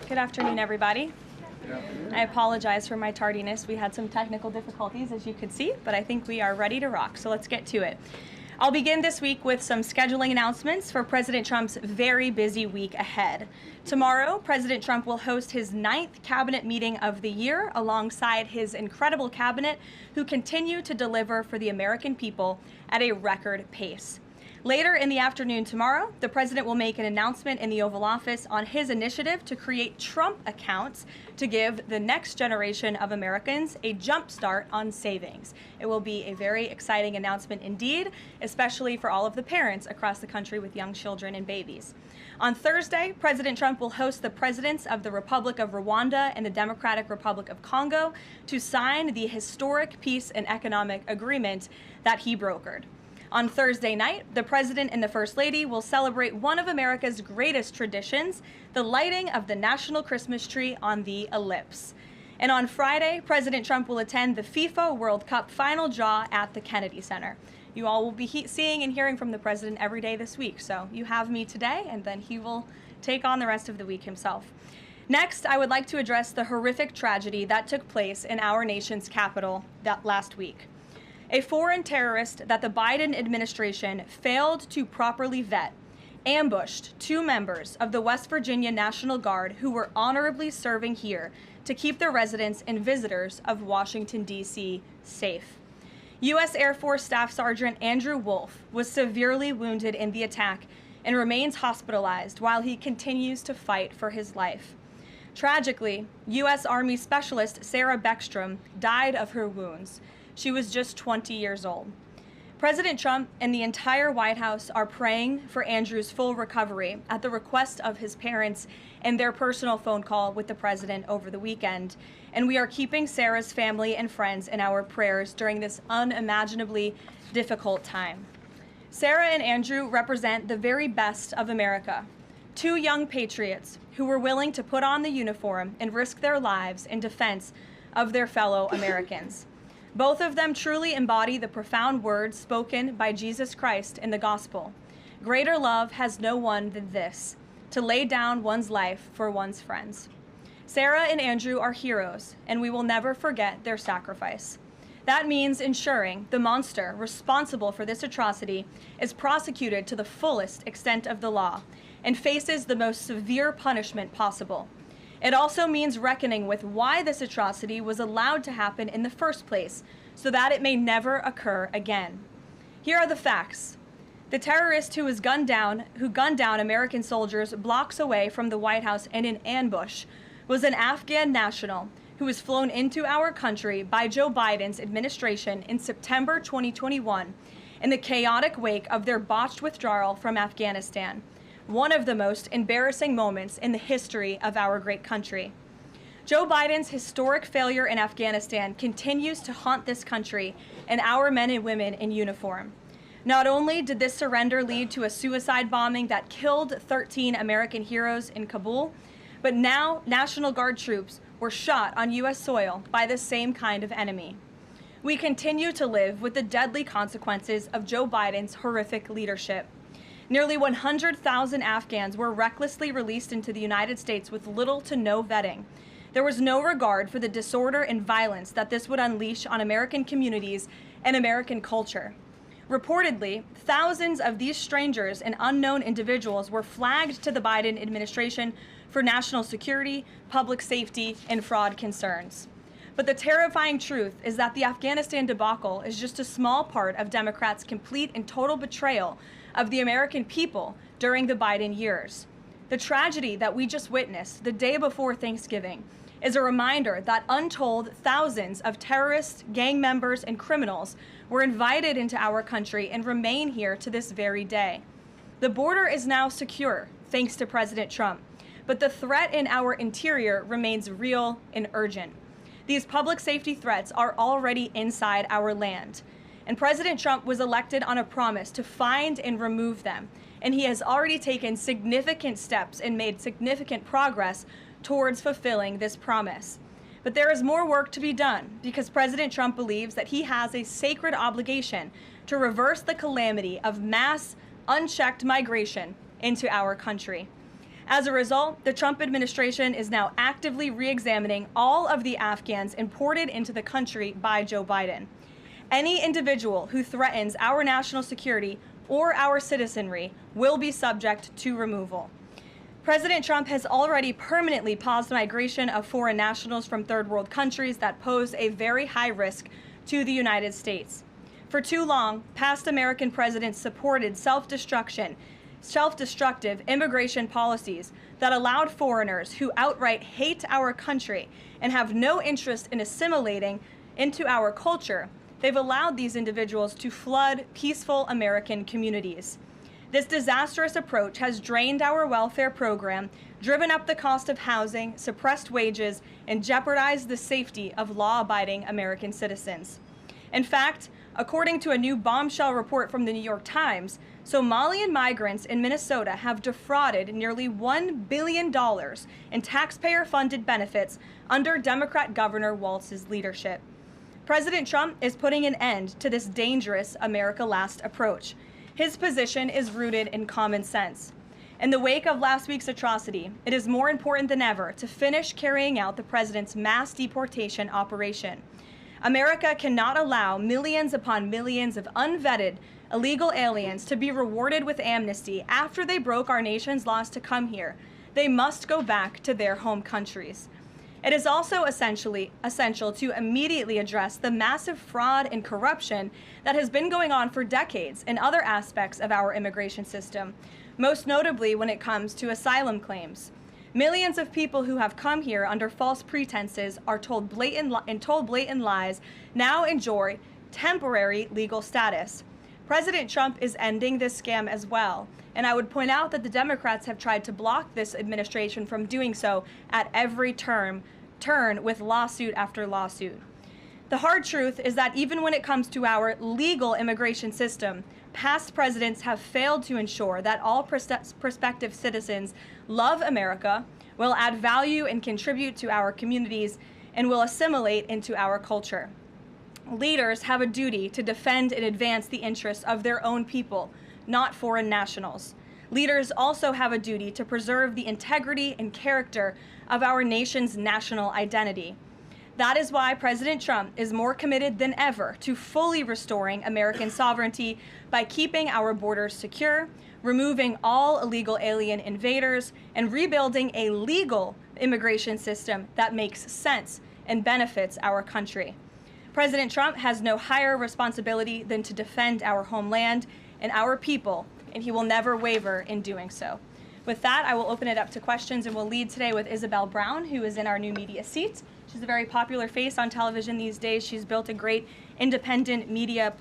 Good afternoon, everybody. I apologize for my tardiness. We had some technical difficulties, as you could see, but I think we are ready to rock, so let's get to it. I'll begin this week with some scheduling announcements for President Trump's very busy week ahead. Tomorrow, President Trump will host his 9th cabinet meeting of the year alongside his incredible cabinet, who continue to deliver for the American people at a record pace. Later in the afternoon tomorrow, the president will make an announcement in the Oval Office on his initiative to create Trump accounts to give the next generation of Americans a jump start on savings. It will be a very exciting announcement indeed, especially for all of the parents across the country with young children and babies. On Thursday, President Trump will host the presidents of the Republic of Rwanda and the Democratic Republic of Congo to sign the historic peace and economic agreement that he brokered. On Thursday night, the President and the First Lady will celebrate one of America's greatest traditions, the lighting of the National Christmas Tree on the Ellipse. And on Friday, President Trump will attend the FIFA World Cup final draw at the Kennedy Center. You all will be seeing and hearing from the President every day this week, so you have me today, and then he will take on the rest of the week himself. Next, I would like to address the horrific tragedy that took place in our nation's capital last week. A foreign terrorist that the Biden administration failed to properly vet ambushed 2 members of the West Virginia National Guard who were honorably serving here to keep the residents and visitors of Washington, D.C. safe. U.S. Air Force Staff Sergeant Andrew Wolf was severely wounded in the attack and remains hospitalized while he continues to fight for his life. Tragically, U.S. Army Specialist Sarah Beckstrom died of her wounds. She was just 20 years old. President Trump and the entire White House are praying for Andrew's full recovery at the request of his parents and their personal phone call with the president over the weekend. And we are keeping Sarah's family and friends in our prayers during this unimaginably difficult time. Sarah and Andrew represent the very best of America. 2 young patriots who were willing to put on the uniform and risk their lives in defense of their fellow Americans. Both of them truly embody the profound words spoken by Jesus Christ in the gospel. Greater love has no one than this, to lay down one's life for one's friends. Sarah and Andrew are heroes, and we will never forget their sacrifice. That means ensuring the monster responsible for this atrocity is prosecuted to the fullest extent of the law and faces the most severe punishment possible. It also means reckoning with why this atrocity was allowed to happen in the first place, so that it may never occur again. Here are the facts. The terrorist who gunned down American soldiers blocks away from the White House in an ambush was an Afghan national who was flown into our country by Joe Biden's administration in September 2021 in the chaotic wake of their botched withdrawal from Afghanistan. One of the most embarrassing moments in the history of our great country. Joe Biden's historic failure in Afghanistan continues to haunt this country and our men and women in uniform. Not only did this surrender lead to a suicide bombing that killed 13 American heroes in Kabul, but now National Guard troops were shot on U.S. soil by the same kind of enemy. We continue to live with the deadly consequences of Joe Biden's horrific leadership. Nearly 100,000 Afghans were recklessly released into the United States with little to no vetting. There was no regard for the disorder and violence that this would unleash on American communities and American culture. Reportedly, thousands of these strangers and unknown individuals were flagged to the Biden administration for national security, public safety, and fraud concerns. But the terrifying truth is that the Afghanistan debacle is just a small part of Democrats' complete and total betrayal of the American people during the Biden years. The tragedy that we just witnessed the day before Thanksgiving is a reminder that untold thousands of terrorists, gang members, and criminals were invited into our country and remain here to this very day. The border is now secure, thanks to President Trump, but the threat in our interior remains real and urgent. These public safety threats are already inside our land. And President Trump was elected on a promise to find and remove them. And he has already taken significant steps and made significant progress towards fulfilling this promise. But there is more work to be done because President Trump believes that he has a sacred obligation to reverse the calamity of mass, unchecked migration into our country. As a result, the Trump administration is now actively re-examining all of the Afghans imported into the country by Joe Biden. Any individual who threatens our national security or our citizenry will be subject to removal. President Trump has already permanently paused migration of foreign nationals from third world countries that pose a very high risk to the United States. For too long, past American presidents supported self-destructive immigration policies that allowed foreigners who outright hate our country and have no interest in assimilating into our culture. They've allowed these individuals to flood peaceful American communities. This disastrous approach has drained our welfare program, driven up the cost of housing, suppressed wages, and jeopardized the safety of law-abiding American citizens. In fact, according to a new bombshell report from the New York Times, Somalian migrants in Minnesota have defrauded nearly $1 billion in taxpayer-funded benefits under Democrat Governor Walz's leadership. President Trump is putting an end to this dangerous America Last approach. His position is rooted in common sense. In the wake of last week's atrocity, it is more important than ever to finish carrying out the president's mass deportation operation. America cannot allow millions upon millions of unvetted illegal aliens to be rewarded with amnesty after they broke our nation's laws to come here. They must go back to their home countries. It is also essential to immediately address the massive fraud and corruption that has been going on for decades in other aspects of our immigration system, most notably when it comes to asylum claims. Millions of people who have come here under false pretenses are told blatant lies now enjoy temporary legal status. President Trump is ending this scam as well, and I would point out that the Democrats have tried to block this administration from doing so at every turn with lawsuit after lawsuit. The hard truth is that even when it comes to our legal immigration system, past presidents have failed to ensure that all prospective citizens love America, will add value and contribute to our communities, and will assimilate into our culture. Leaders have a duty to defend and advance the interests of their own people, not foreign nationals. Leaders also have a duty to preserve the integrity and character of our nation's national identity. That is why President Trump is more committed than ever to fully restoring American sovereignty by keeping our borders secure, removing all illegal alien invaders, and rebuilding a legal immigration system that makes sense and benefits our country. President Trump has no higher responsibility than to defend our homeland and our people, and he will never waver in doing so. With that, I will open it up to questions, and we'll lead today with Isabel Brown, who is in our new media seat. She's a very popular face on television these days. She's built a great independent media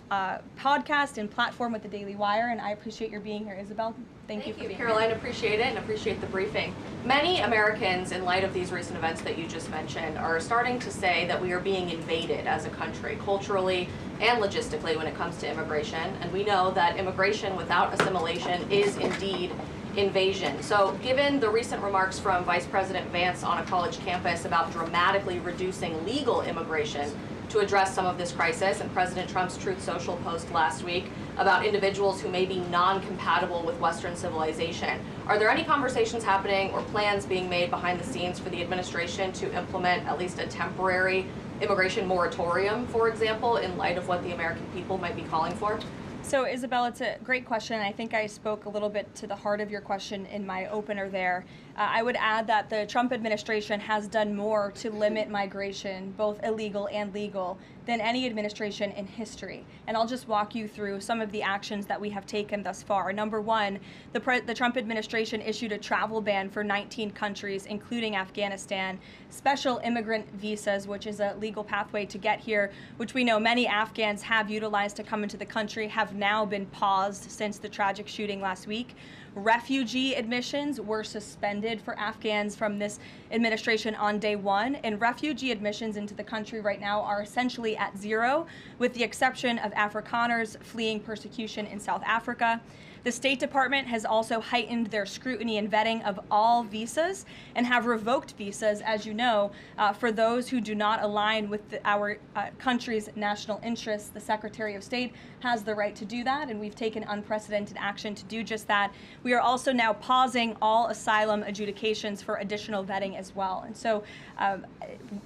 podcast and platform with the Daily Wire, and I appreciate your being here, Isabel. Thank you for being here. Caroline, appreciate it and appreciate the briefing. Many Americans, in light of these recent events that you just mentioned, are starting to say that we are being invaded as a country, culturally and logistically when it comes to immigration. And we know that immigration without assimilation is indeed invasion. So given the recent remarks from Vice President Vance on a college campus about dramatically reducing legal immigration to address some of this crisis, and President Trump's Truth Social post last week about individuals who may be non-compatible with Western civilization, are there any conversations happening or plans being made behind the scenes for the administration to implement at least a temporary immigration moratorium, for example, in light of what the American people might be calling for? So, Isabel, it's a great question. I think I spoke a little bit to the heart of your question in my opener there. I would add that the Trump administration has done more to limit migration, both illegal and legal, than any administration in history. And I'll just walk you through some of the actions that we have taken thus far. Number one, the Trump administration issued a travel ban for 19 countries, including Afghanistan, special immigrant visas, which is a legal pathway to get here, which we know many Afghans have utilized to come into the country, have now been paused since the tragic shooting last week. Refugee admissions were suspended for Afghans from this administration on day one, and refugee admissions into the country right now are essentially at zero, with the exception of Afrikaners fleeing persecution in South Africa. The State Department has also heightened their scrutiny and vetting of all visas and have revoked visas, as you know, for those who do not align with our country's national interests. The Secretary of State has the right to do that, and we've taken unprecedented action to do just that. We are also now pausing all asylum adjudications for additional vetting as well. And so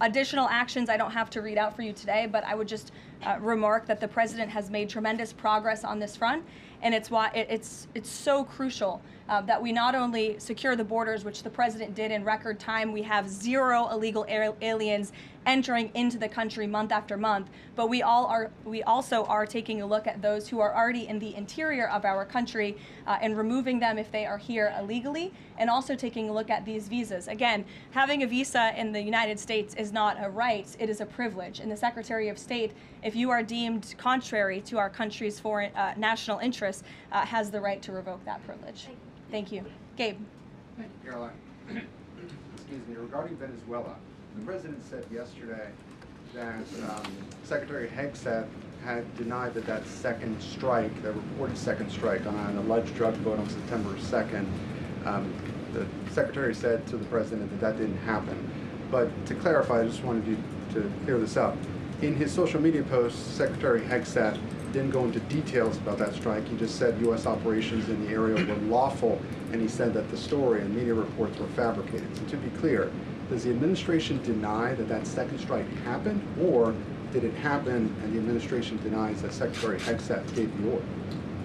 additional actions I don't have to read out for you today, but I would just remark that the president has made tremendous progress on this front, and it's why it's so crucial that we not only secure the borders, which the president did in record time. We have 0 illegal aliens entering into the country month after month, but we also are taking a look at those who are already in the interior of our country and removing them if they are here illegally, and also taking a look at these visas. Again, having a visa in the United States is not a right, it is a privilege. And the Secretary of State, if you are deemed contrary to our country's foreign national interests, has the right to revoke that privilege. Thank you. Gabe. Thank you, Caroline. Excuse me. Regarding Venezuela, the president said yesterday that Secretary Hegseth had denied that second strike, the reported second strike on an alleged drug vote on September 2nd, the secretary said to the president that didn't happen. But to clarify, I just wanted you to clear this up. In his social media post, Secretary Hegseth didn't go into details about that strike. He just said U.S. operations in the area were lawful, and he said that the story and media reports were fabricated. So to be clear, does the administration deny that second strike happened, or did it happen and the administration denies that Secretary Hegseth gave the order?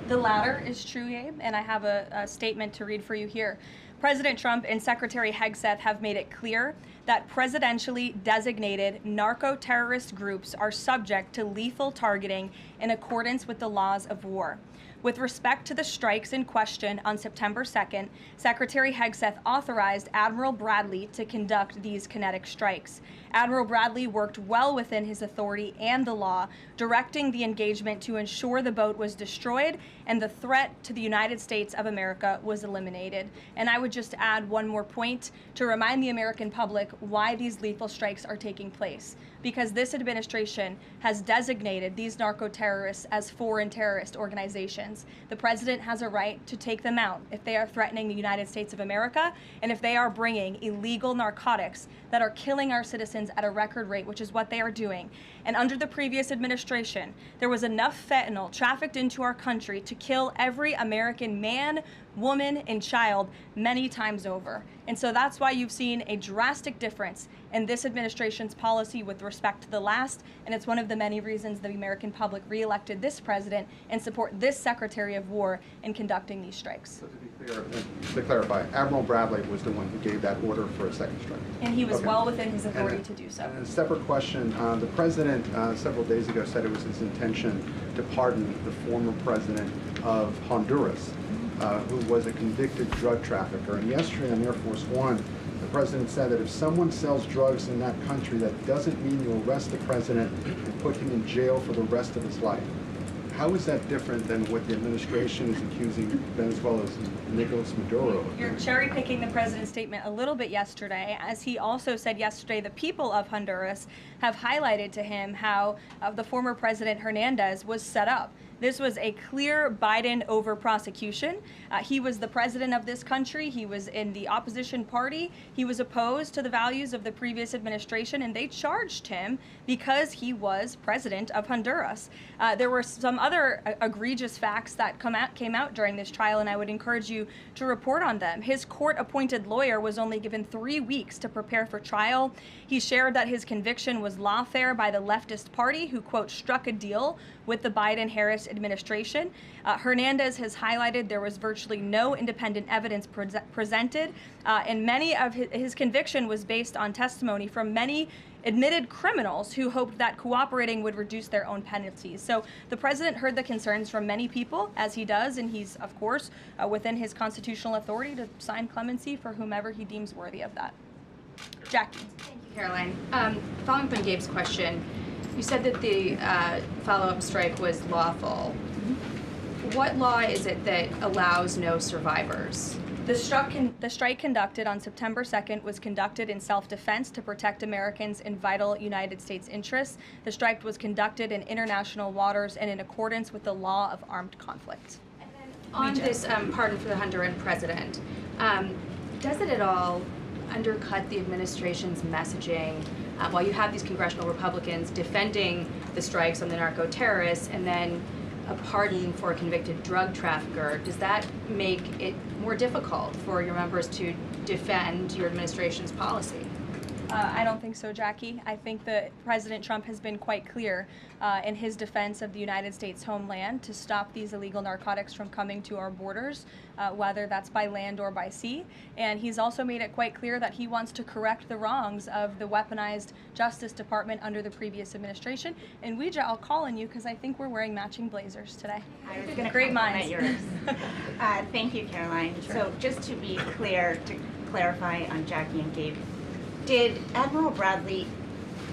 The latter is true, Gabe, and I have a statement to read for you here. President Trump and Secretary Hegseth have made it clear that presidentially designated narco-terrorist groups are subject to lethal targeting in accordance with the laws of war. With respect to the strikes in question on September 2nd, Secretary Hegseth authorized Admiral Bradley to conduct these kinetic strikes. Admiral Bradley worked well within his authority and the law, directing the engagement to ensure the boat was destroyed and the threat to the United States of America was eliminated. And I would just add one more point to remind the American public why these lethal strikes are taking place. Because this administration has designated these narco-terrorists as foreign terrorist organizations. The president has a right to take them out if they are threatening the United States of America and if they are bringing illegal narcotics that are killing our citizens at a record rate, which is what they are doing. And under the previous administration, there was enough fentanyl trafficked into our country to kill every American man, woman, and child many times over. And so that's why you've seen a drastic difference in this administration's policy with respect to the last, and it's one of the many reasons the American public reelected this president and support this Secretary of War in conducting these strikes. So to be clear, to clarify, Admiral Bradley was the one who gave that order for a second strike. And he was Okay. well within his authority to do so. And a separate question, the president several days ago said it was his intention to pardon the former president of Honduras, who was a convicted drug trafficker. And yesterday on Air Force One, the president said that if someone sells drugs in that country, that doesn't mean you arrest the president and put him in jail for the rest of his life. How is that different than what the administration is accusing Venezuela's Nicolas Maduro of? You're cherry picking the president's statement a little bit yesterday, as he also said yesterday the people of Honduras have highlighted to him how the former president Hernandez was set up. This was a clear Biden over prosecution. He was the president of this country. He was in the opposition party. He was opposed to the values of the previous administration, and they charged him because he was president of Honduras. There were some other egregious facts that came out during this trial, and I would encourage you to report on them. His court-appointed lawyer was only given 3 weeks to prepare for trial. He shared that his conviction was lawfare by the leftist party, who, quote, struck a deal with the Biden-Harris administration. Hernandez has highlighted there was virtually no independent evidence presented, and many of his conviction was based on testimony from many admitted criminals who hoped that cooperating would reduce their own penalties. So the president heard the concerns from many people, as he does, and he's, of course, within his constitutional authority to sign clemency for whomever he deems worthy of that. Jackie. Thank you, Caroline. Following up on Gabe's question, you said that the follow-up strike was lawful. What law is it that allows no survivors? The strike conducted on September 2nd was conducted in self-defense to protect Americans in vital United States interests. The strike was conducted in international waters and in accordance with the law of armed conflict. And then On this pardon for the Honduran president, does it at all undercut the administration's messaging while you have these congressional Republicans defending the strikes on the narco-terrorists and then a pardon for a convicted drug trafficker? Does that make it more difficult for your members to defend your administration's policy? I don't think so, Jackie. I think that President Trump has been quite clear in his defense of the United States homeland to stop these illegal narcotics from coming to our borders, whether that's by land or by sea. And he's also made it quite clear that he wants to correct the wrongs of the weaponized Justice Department under the previous administration. And Ouija, I'll call on you because I think we're wearing matching blazers today. I was going to Great minds. yours. Thank you, Caroline. Sure. So just to be clear, to clarify on Jackie and Gabe, did Admiral Bradley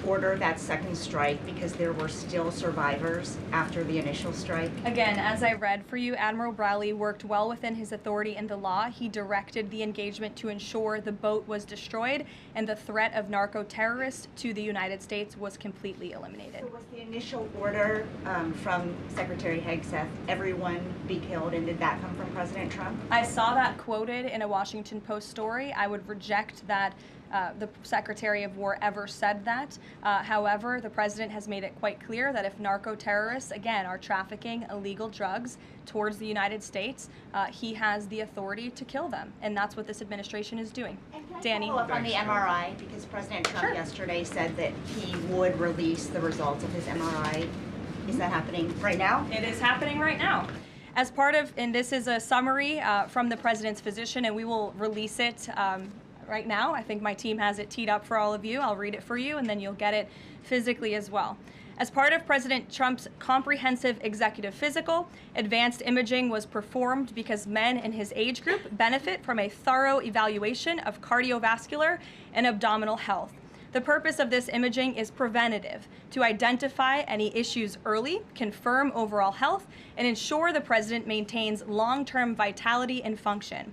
order that second strike because there were still survivors after the initial strike? Again, as I read for you, Admiral Bradley worked well within his authority in the law. He directed the engagement to ensure the boat was destroyed and the threat of narco-terrorists to the United States was completely eliminated. So was the initial order from Secretary Hegseth, everyone be killed, and did that come from President Trump? I saw that quoted in a Washington Post story. I would reject that the Secretary of War ever said that. However, the President has made it quite clear that if narco-terrorists, again, are trafficking illegal drugs towards the United States, he has the authority to kill them. And that's what this administration is doing. And can I Danny? follow up on the MRI? Because President Trump Sure. yesterday said that he would release the results of his MRI. Is that happening right now? It is happening right now. As part of, and this is a summary from the President's physician, and we will release it right now. I think my team has it teed up for all of you. I'll read it for you, and then you'll get it physically as well. As part of President Trump's comprehensive executive physical, advanced imaging was performed because men in his age group benefit from a thorough evaluation of cardiovascular and abdominal health. The purpose of this imaging is preventative, to identify any issues early, confirm overall health, and ensure the president maintains long-term vitality and function.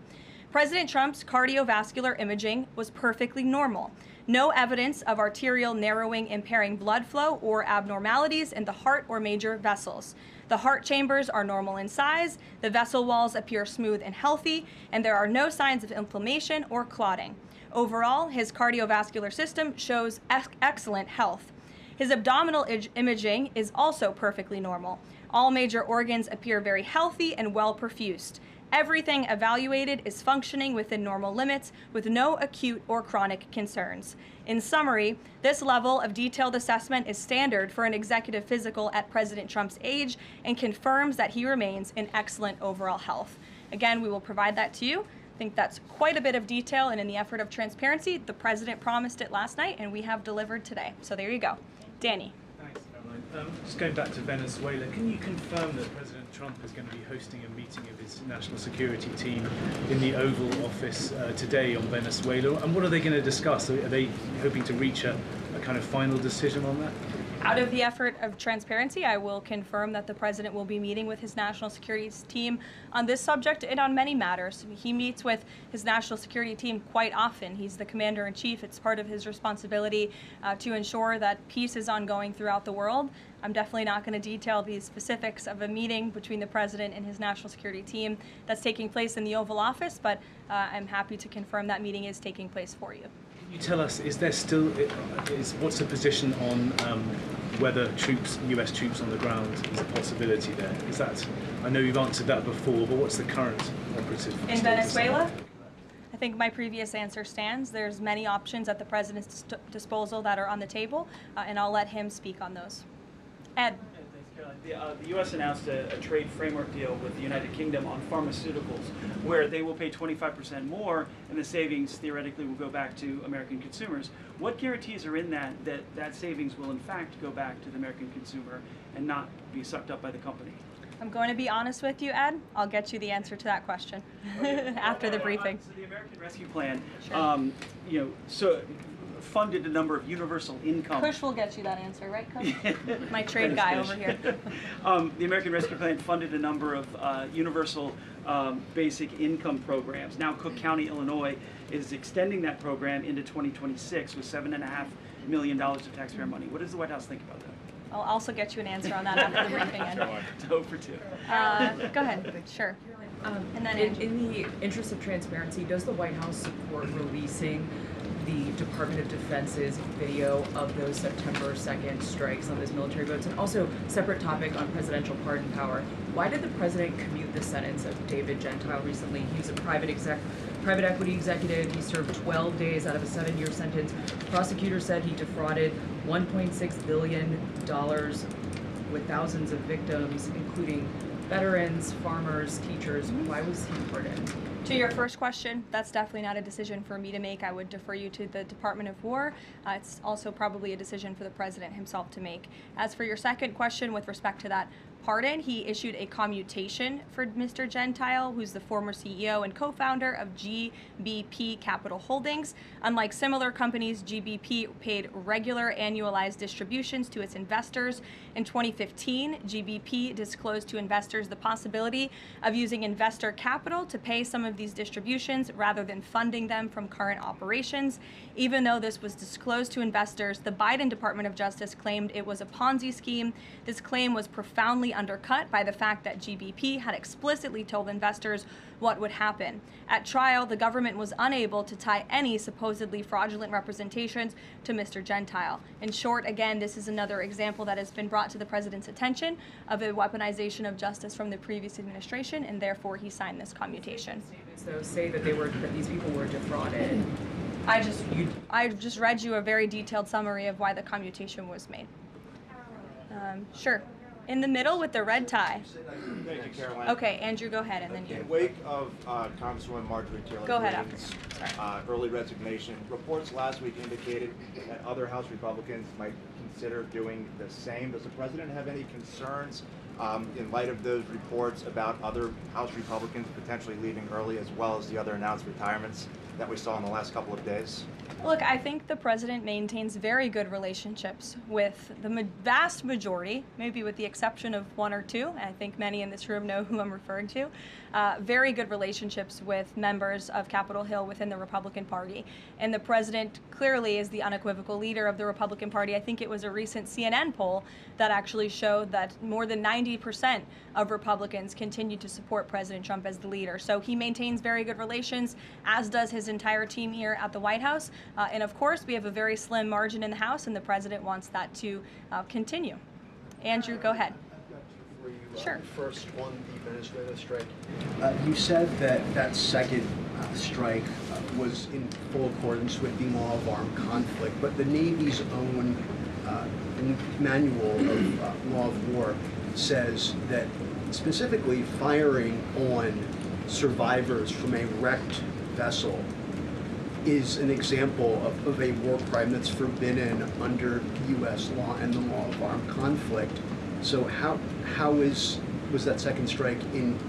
President Trump's cardiovascular imaging was perfectly normal. No evidence of arterial narrowing impairing blood flow or abnormalities in the heart or major vessels. The heart chambers are normal in size, the vessel walls appear smooth and healthy, and there are no signs of inflammation or clotting. Overall, his cardiovascular system shows excellent health. His abdominal imaging is also perfectly normal. All major organs appear very healthy and well perfused. Everything evaluated is functioning within normal limits with no acute or chronic concerns. In summary, this level of detailed assessment is standard for an executive physical at President Trump's age and confirms that he remains in excellent overall health. Again, we will provide that to you. I think that's quite a bit of detail, and in the effort of transparency, the president promised it last night, and we have delivered today. So there you go. Danny. Thanks, Caroline. Just going back to Venezuela, can you confirm that President Trump is going to be hosting a meeting of his national security team in the Oval Office today on Venezuela? And what are they going to discuss? Are they hoping to reach a kind of final decision on that? Out of the effort of transparency, I will confirm that the president will be meeting with his national security team on this subject and on many matters. He meets with his national security team quite often. He's the commander-in-chief. It's part of his responsibility to ensure that peace is ongoing throughout the world. I'm definitely not going to detail the specifics of a meeting between the president and his national security team that's taking place in the Oval Office, but I'm happy to confirm that meeting is taking place for you. Can you tell us, what's the position on whether US troops on the ground is a possibility there? Is that, I know you've answered that before, but what's the current operative In status? Venezuela? I think my previous answer stands. There's many options at the president's disposal that are on the table, and I'll let him speak on those. Ed. Thanks, Caroline. The U.S. announced a trade framework deal with the United Kingdom on pharmaceuticals, where they will pay 25% more, and the savings theoretically will go back to American consumers. What guarantees are in that savings will in fact go back to the American consumer and not be sucked up by the company? I'm going to be honest with you, Ed. I'll get you the answer to that question after the briefing. So the American Rescue Plan, Sure. funded a number of universal income. Kush will get you that answer, right, Kush? My trade guy over here. The American Rescue Plan funded a number of universal basic income programs. Now Cook County, Illinois is extending that program into 2026 with $7.5 million of taxpayer money. What does the White House think about that? I'll also get you an answer on that after the briefing. Ed. It's 0 for 2. Go ahead. Sure. And then in the interest of transparency, does the White House support releasing the Department of Defense's video of those September 2nd strikes on those military votes? And also, separate topic on presidential pardon power. Why did the president commute the sentence of David Gentile recently? He was a private equity executive. He served 12 days out of a 7-year sentence. Prosecutors said he defrauded $1.6 billion with thousands of victims, including veterans, farmers, teachers. Why was he pardoned? To your first question, that's definitely not a decision for me to make. I would defer you to the Department of War. It's also probably a decision for the president himself to make. As for your second question with respect to that pardon, he issued a commutation for Mr. Gentile, who's the former CEO and co-founder of GBP Capital Holdings. Unlike similar companies, GBP paid regular annualized distributions to its investors. In 2015, GBP disclosed to investors the possibility of using investor capital to pay some of these distributions rather than funding them from current operations. Even though this was disclosed to investors, the Biden Department of Justice claimed it was a Ponzi scheme. This claim was profoundly undercut by the fact that GBP had explicitly told investors what would happen. At trial, the government was unable to tie any supposedly fraudulent representations to Mr. Gentile. In short, again, this is another example that has been brought to the president's attention of a weaponization of justice from the previous administration, and therefore he signed this commutation. Statements, though, say that these people were defrauded. I just read you a very detailed summary of why the commutation was made. Sure. In the middle with the red tie. Thank you, Caroline. Okay, Andrew, go ahead, and then you. In wake of Congresswoman Marjorie Taylor Go ahead Greene's early resignation, reports last week indicated that other House Republicans might consider doing the same. Does the president have any concerns in light of those reports about other House Republicans potentially leaving early, as well as the other announced retirements that we saw in the last couple of days? Look, I think the president maintains very good relationships with the vast majority, maybe with the exception of one or two. I think many in this room know who I'm referring to. Very good relationships with members of Capitol Hill within the Republican Party. And the president clearly is the unequivocal leader of the Republican Party. I think it was a recent CNN poll that actually showed that more than 90% of Republicans continue to support President Trump as the leader. So he maintains very good relations, as does his entire team here at the White House. And of course, we have a very slim margin in the House, and the president wants that to continue. Andrew, go ahead. I've got two for you. Sure. First, on the Venezuela strike. You said that second strike was in full accordance with the law of armed conflict, but the Navy's own manual of law of war says that specifically firing on survivors from a wrecked vessel is an example of a war crime that's forbidden under U.S. law and the law of armed conflict. So how was that second strike in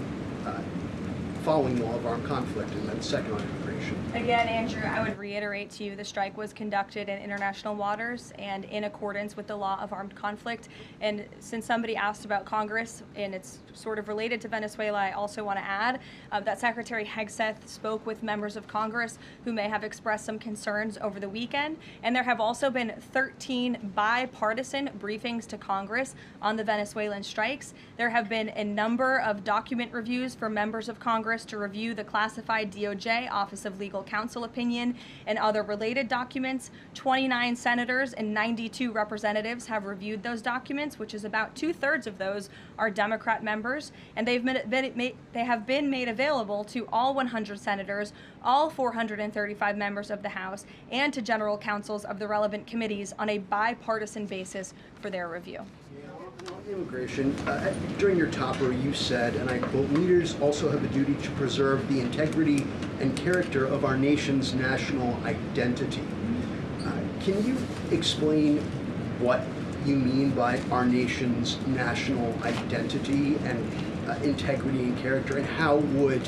following law of armed conflict, and then second on immigration? Again, Andrew, I would reiterate to you the strike was conducted in international waters and in accordance with the law of armed conflict. And since somebody asked about Congress, and it's sort of related to Venezuela, I also want to add that Secretary Hegseth spoke with members of Congress who may have expressed some concerns over the weekend. And there have also been 13 bipartisan briefings to Congress on the Venezuelan strikes. There have been a number of document reviews for members of Congress to review the classified DOJ Office of Legal Counsel opinion and other related documents. 29 senators and 92 representatives have reviewed those documents, which is about 2/3 of those are Democrat members, and they have been made available to all 100 senators, all 435 members of the House, and to general counsels of the relevant committees on a bipartisan basis for their review. On immigration, during your topper you said, and I quote, "Leaders also have a duty to preserve the integrity and character of our nation's national identity." Can you explain what you mean by our nation's national identity and integrity and character, and how would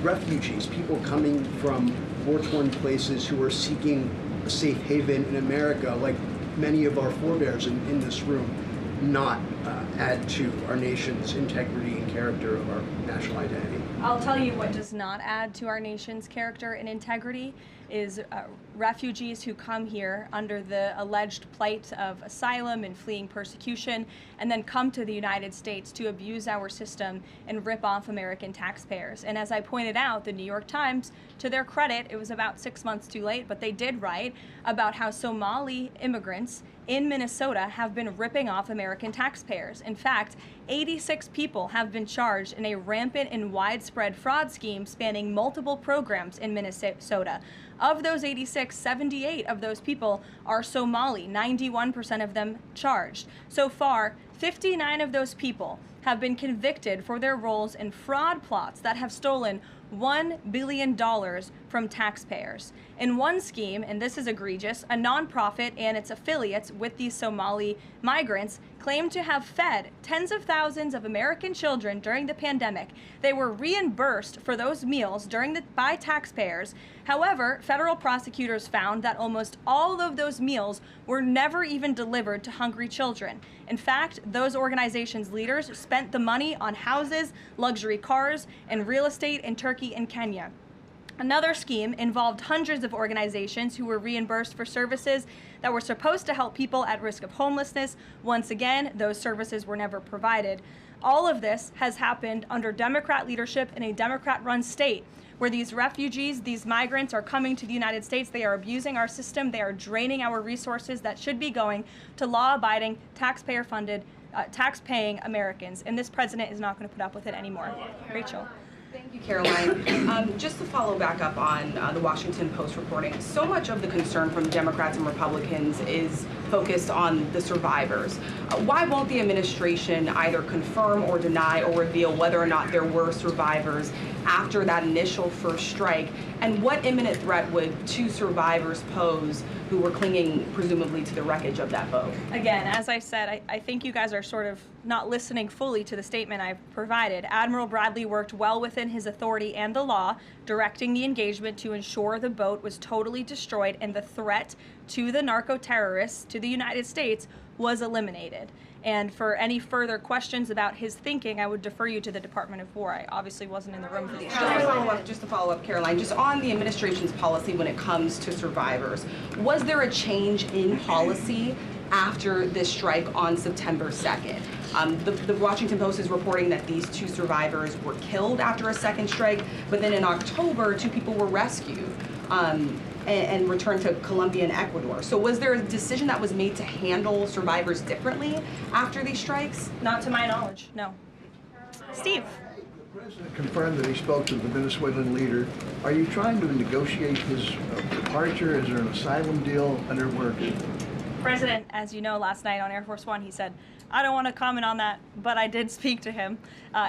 refugees, people coming from war-torn places who are seeking a safe haven in America, like many of our forebears in this room, not add to our nation's integrity and character of our national identity? I'll tell you what does not add to our nation's character and integrity. is refugees who come here under the alleged plight of asylum and fleeing persecution, and then come to the United States to abuse our system and rip off American taxpayers. And as I pointed out, the New York Times, to their credit, it was about 6 months too late, but they did write about how Somali immigrants in Minnesota have been ripping off American taxpayers. In fact, 86 people have been charged in a rampant and widespread fraud scheme spanning multiple programs in Minnesota. Of those 86, 78 of those people are Somali, 91% of them charged. So far, 59 of those people have been convicted for their roles in fraud plots that have stolen $1 billion from taxpayers. In one scheme, and this is egregious, a nonprofit and its affiliates with these Somali migrants claimed to have fed tens of thousands of American children during the pandemic. They were reimbursed for those meals by taxpayers. However, federal prosecutors found that almost all of those meals were never even delivered to hungry children. In fact, those organizations' leaders spent the money on houses, luxury cars, and real estate in Turkey and Kenya. Another scheme involved hundreds of organizations who were reimbursed for services that were supposed to help people at risk of homelessness. Once again, those services were never provided. All of this has happened under Democrat leadership in a Democrat-run state, where these refugees, these migrants are coming to the United States. They are abusing our system. They are draining our resources that should be going to law-abiding, taxpayer-funded, tax-paying Americans. And this president is not going to put up with it anymore. Rachel. Thank you, Caroline. Just to follow back up on the Washington Post reporting, so much of the concern from Democrats and Republicans is focused on the survivors. Why won't the administration either confirm or deny or reveal whether or not there were survivors after that initial first strike? And what imminent threat would two survivors pose who were clinging presumably to the wreckage of that boat? Again, as I said, I think you guys are sort of not listening fully to the statement I've provided. Admiral Bradley worked well within his authority and the law, directing the engagement to ensure the boat was totally destroyed and the threat to the narco-terrorists, to the United States, was eliminated. And for any further questions about his thinking, I would defer you to the Department of War. I obviously wasn't in the room for these. Just to follow up, Caroline, just on the administration's policy when it comes to survivors, was there a change in policy after this strike on September 2nd? The Washington Post is reporting that these two survivors were killed after a second strike, but then in October, two people were rescued and returned to Colombia and Ecuador. So was there a decision that was made to handle survivors differently after these strikes? Not to my knowledge, no. Steve. The president confirmed that he spoke to the Venezuelan leader. Are you trying to negotiate his departure? Is there an asylum deal under work? President, as you know, last night on Air Force One, he said, I don't want to comment on that, but I did speak to him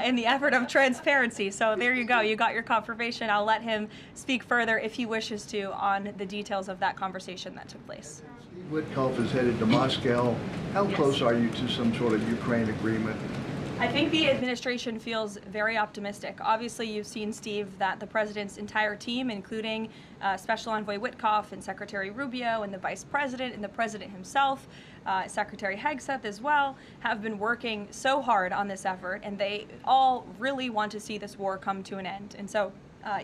in the effort of transparency. So there you go. You got your confirmation. I'll let him speak further if he wishes to on the details of that conversation that took place. Steve Witkoff is headed to Moscow. How close are you to some sort of Ukraine agreement? I think the administration feels very optimistic. Obviously, you've seen, Steve, that the president's entire team, including Special Envoy Witkoff and Secretary Rubio and the Vice President and the President himself, Secretary Hegseth as well, have been working so hard on this effort, and they all really want to see this war come to an end. And so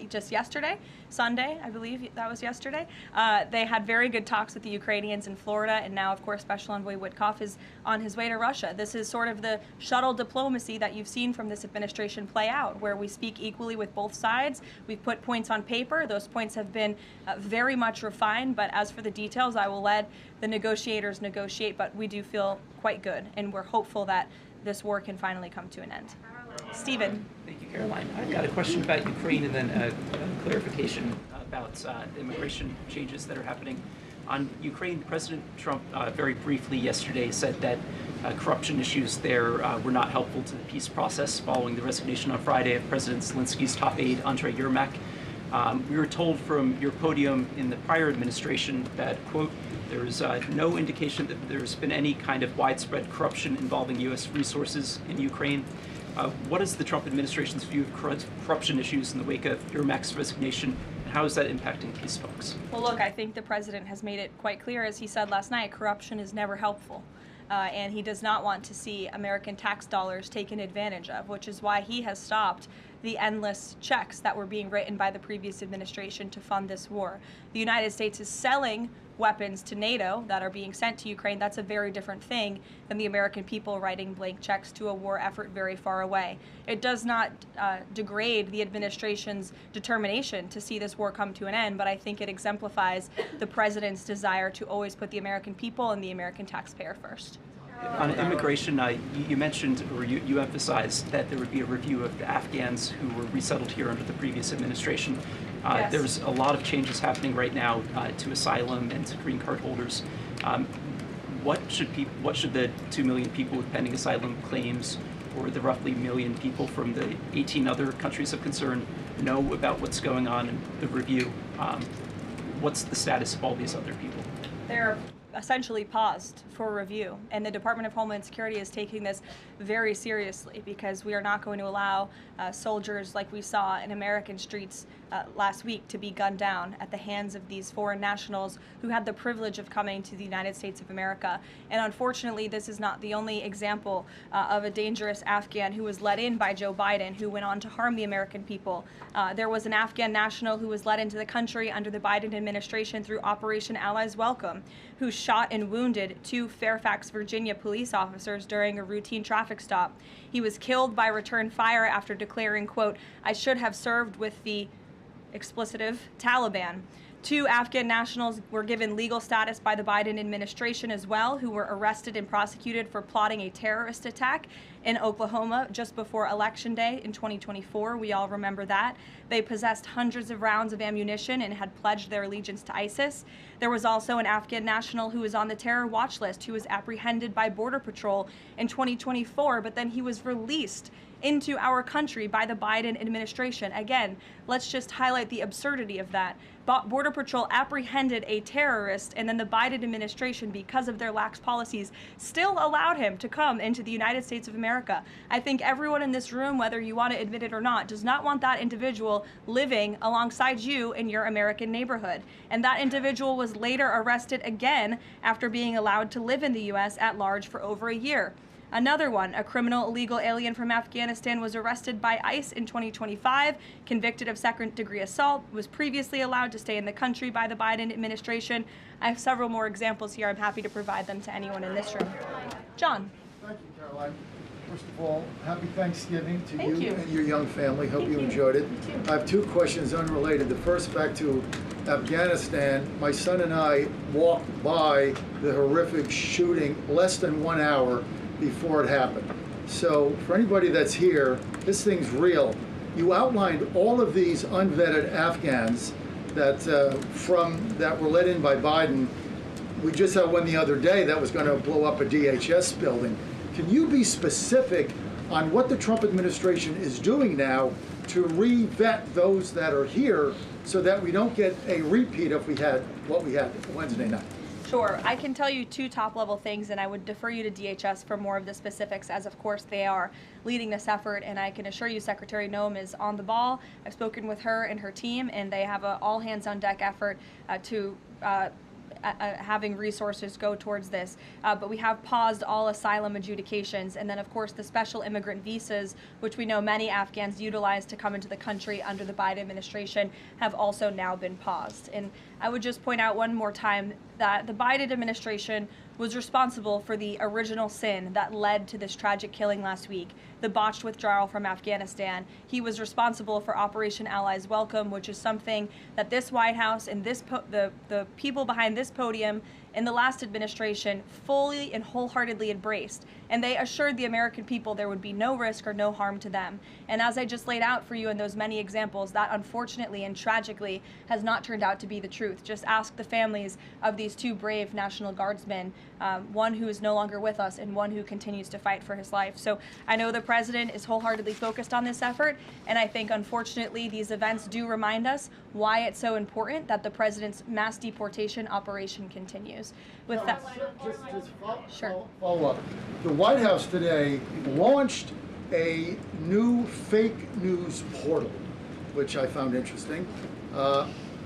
just yesterday, Sunday, I believe that was yesterday, they had very good talks with the Ukrainians in Florida, and now, of course, Special Envoy Witkoff is on his way to Russia. This is sort of the shuttle diplomacy that you've seen from this administration play out, where we speak equally with both sides. We've put points on paper. Those points have been very much refined, but as for the details, I will let the negotiators negotiate, but we do feel quite good, and we're hopeful that this war can finally come to an end. Stephen. Thank you, Caroline. I've got a question about Ukraine and then a clarification about immigration changes that are happening. On Ukraine, President Trump very briefly yesterday said that corruption issues there were not helpful to the peace process following the resignation on Friday of President Zelensky's top aide, Andriy Yermak. We were told from your podium in the prior administration that, quote, there is no indication that there's been any kind of widespread corruption involving U.S. resources in Ukraine. What is the Trump administration's view of corruption issues in the wake of Yermak's resignation, and how is that impacting peace talks? Well, look, I think the president has made it quite clear, as he said last night, corruption is never helpful. And he does not want to see American tax dollars taken advantage of, which is why he has stopped the endless checks that were being written by the previous administration to fund this war. The United States is selling weapons to NATO that are being sent to Ukraine. That's a very different thing than the American people writing blank checks to a war effort very far away. It does not degrade the administration's determination to see this war come to an end, but I think it exemplifies the president's desire to always put the American people and the American taxpayer first. On immigration, you mentioned, or you emphasized that there would be a review of the Afghans who were resettled here under the previous administration. Yes. There's a lot of changes happening right now to asylum and to green card holders. What should the 2 million people with pending asylum claims, or the roughly 1 million people from the 18 other countries of concern, know about what's going on in the review? What's the status of all these other people? They're essentially paused for review, and the Department of Homeland Security is taking this very seriously, because we are not going to allow soldiers like we saw in American streets last week to be gunned down at the hands of these foreign nationals who had the privilege of coming to the United States of America. And unfortunately, this is not the only example of a dangerous Afghan who was let in by Joe Biden, who went on to harm the American people. There was an Afghan national who was let into the country under the Biden administration through Operation Allies Welcome, who shot and wounded 2 Fairfax, Virginia police officers during a routine traffic stop. He was killed by return fire after declaring, quote, "I should have served with the explicitive Taliban." 2 Afghan nationals were given legal status by the Biden administration as well, who were arrested and prosecuted for plotting a terrorist attack in Oklahoma just before Election Day in 2024. We all remember that. They possessed hundreds of rounds of ammunition and had pledged their allegiance to ISIS. There was also an Afghan national who was on the terror watch list who was apprehended by Border Patrol in 2024, but then he was released into our country by the Biden administration. Again, let's just highlight the absurdity of that. Border Patrol apprehended a terrorist, and then the Biden administration, because of their lax policies, still allowed him to come into the United States of America. I think everyone in this room, whether you want to admit it or not, does not want that individual living alongside you in your American neighborhood. And that individual was later arrested again after being allowed to live in the U.S. at large for over a year. Another one, a criminal illegal alien from Afghanistan, was arrested by ICE in 2025, convicted of second-degree assault, was previously allowed to stay in the country by the Biden administration. I have several more examples here. I'm happy to provide them to anyone in this room. John. Thank you, Caroline. First of all, happy Thanksgiving to Thank you and your young family. Hope you enjoyed it. I have 2 questions unrelated. The first, back to Afghanistan. My son and I walked by the horrific shooting less than 1 hour before it happened. So for anybody that's here, this thing's real. You outlined all of these unvetted Afghans that that were let in by Biden. We just had one the other day that was going to blow up a DHS building. Can you be specific on what the Trump administration is doing now to re-vet those that are here so that we don't get a repeat of what we had Wednesday night? Sure. I can tell you 2 top-level things, and I would defer you to DHS for more of the specifics, as of course they are leading this effort, and I can assure you Secretary Noem is on the ball. I've spoken with her and her team, and they have an all-hands-on-deck effort to having resources go towards this. But we have paused all asylum adjudications, and then of course the special immigrant visas, which we know many Afghans utilize to come into the country under the Biden administration, have also now been paused. And I would just point out one more time that the Biden administration was responsible for the original sin that led to this tragic killing last week, the botched withdrawal from Afghanistan. He was responsible for Operation Allies Welcome, which is something that this White House and the people behind this podium in the last administration fully and wholeheartedly embraced. And they assured the American people there would be no risk or no harm to them. And as I just laid out for you in those many examples, that unfortunately and tragically has not turned out to be the truth. Just ask the families of these 2 brave National Guardsmen, one who is no longer with us and one who continues to fight for his life. So I know the president is wholeheartedly focused on this effort, and I think unfortunately these events do remind us why it's so important that the president's mass deportation operation continues. With that, follow up. The White House today launched a new fake news portal, which I found interesting.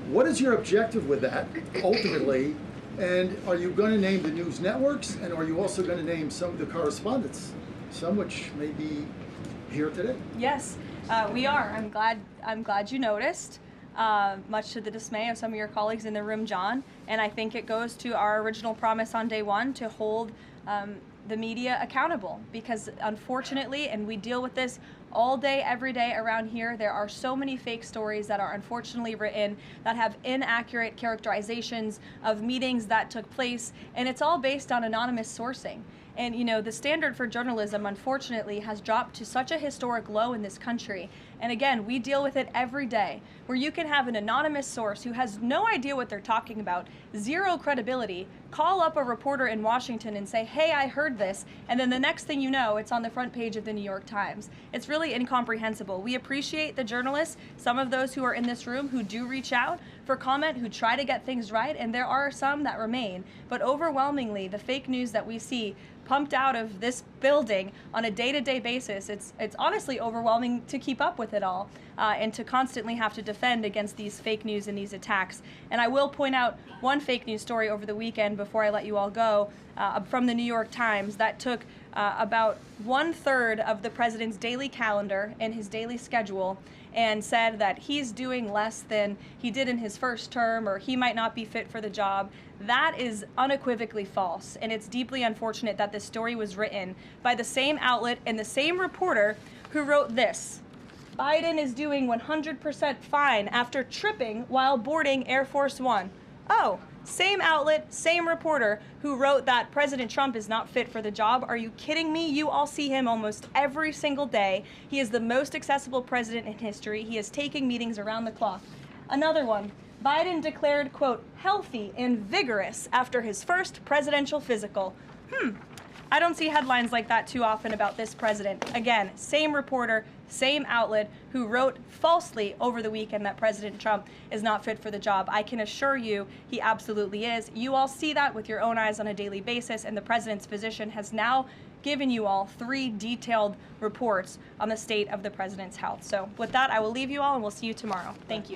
What is your objective with that, ultimately? And are you going to name the news networks? And are you also going to name some of the correspondents, some which may be here today? yes. We are. I'm glad you noticed. Much to the dismay of some of your colleagues in the room, John. And I think it goes to our original promise on day one to hold the media accountable, because unfortunately, and we deal with this all day, every day around here, there are so many fake stories that are unfortunately written that have inaccurate characterizations of meetings that took place, and it's all based on anonymous sourcing. And you know, the standard for journalism, unfortunately, has dropped to such a historic low in this country. And again, we deal with it every day, where you can have an anonymous source who has no idea what they're talking about, zero credibility, call up a reporter in Washington and say, hey, I heard this, and then the next thing you know, it's on the front page of the New York Times. It's really incomprehensible. We appreciate the journalists, some of those who are in this room who do reach out for comment, who try to get things right, and there are some that remain. But overwhelmingly, the fake news that we see pumped out of this building on a day-to-day basis, it's honestly overwhelming to keep up with it all, and to constantly have to defend against these fake news and these attacks. And I will point out one fake news story over the weekend before I let you all go, from the New York Times that took about 1/3 of the president's daily calendar and his daily schedule and said that he's doing less than he did in his first term, or he might not be fit for the job. That is unequivocally false, and it's deeply unfortunate that this story was written by the same outlet and the same reporter who wrote this: Biden is doing 100% fine after tripping while boarding Air Force One. Oh, same outlet, same reporter who wrote that President Trump is not fit for the job. Are you kidding me? You all see him almost every single day. He is the most accessible president in history. He is taking meetings around the clock. Another one. Biden declared, quote, healthy and vigorous after his first presidential physical. I don't see headlines like that too often about this president. Again, same reporter, same outlet who wrote falsely over the weekend that President Trump is not fit for the job. I can assure you he absolutely is. You all see that with your own eyes on a daily basis, and the president's physician has now given you all 3 detailed reports on the state of the president's health. So with that, I will leave you all and we'll see you tomorrow. Thank you.